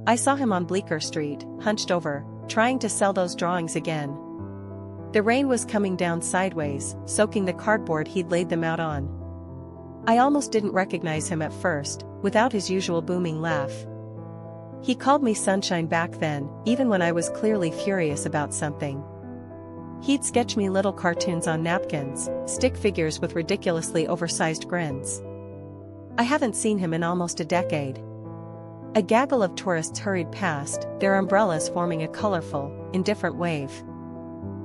I saw him on Bleecker Street, hunched over, trying to sell those drawings again. The rain was coming down sideways, soaking the cardboard he'd laid them out on. I almost didn't recognize him at first, without his usual booming laugh. He called me Sunshine back then, even when I was clearly furious about something. He'd sketch me little cartoons on napkins, stick figures with ridiculously oversized grins. I haven't seen him in almost a decade. A gaggle of tourists hurried past, their umbrellas forming a colorful, indifferent wave.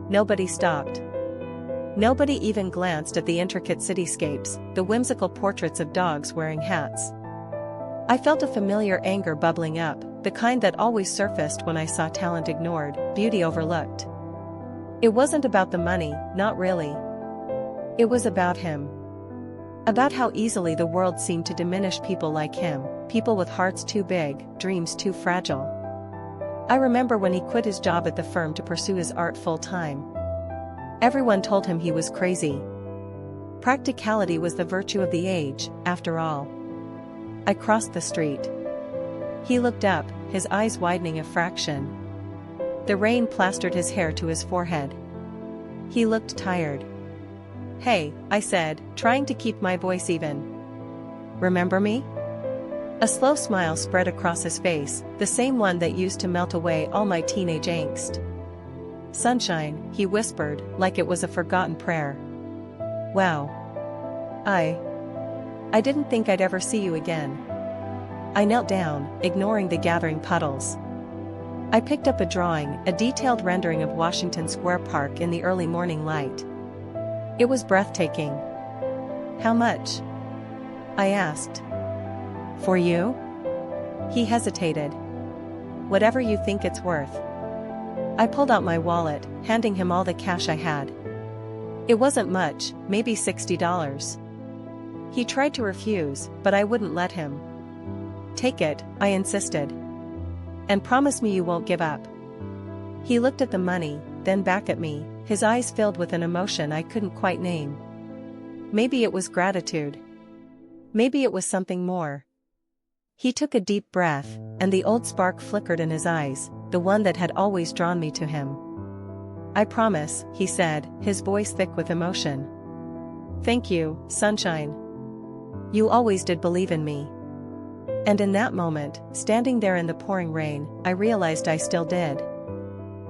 Nobody stopped. Nobody even glanced at the intricate cityscapes, the whimsical portraits of dogs wearing hats. I felt a familiar anger bubbling up, the kind that always surfaced when I saw talent ignored, beauty overlooked. It wasn't about the money, not really. It was about him. About how easily the world seemed to diminish people like him, people with hearts too big, dreams too fragile. I remember when he quit his job at the firm to pursue his art full-time. Everyone told him he was crazy. Practicality was the virtue of the age, after all. I crossed the street. He looked up, his eyes widening a fraction. The rain plastered his hair to his forehead. He looked tired. "Hey," I said, trying to keep my voice even. "Remember me?" A slow smile spread across his face, the same one that used to melt away all my teenage angst. "Sunshine," he whispered, like it was a forgotten prayer. "Wow. I didn't think I'd ever see you again." I knelt down, ignoring the gathering puddles. I picked up a drawing, a detailed rendering of Washington Square Park in the early morning light. It was breathtaking. "How much?" I asked. "For you?" He hesitated. "Whatever you think it's worth." I pulled out my wallet, handing him all the cash I had. It wasn't much, maybe $60. He tried to refuse, but I wouldn't let him. "Take it," I insisted. "And promise me you won't give up." He looked at the money, then back at me, his eyes filled with an emotion I couldn't quite name. Maybe it was gratitude. Maybe it was something more. He took a deep breath, and the old spark flickered in his eyes, the one that had always drawn me to him. "I promise," he said, his voice thick with emotion. "Thank you, Sunshine. You always did believe in me." And in that moment, standing there in the pouring rain, I realized I still did.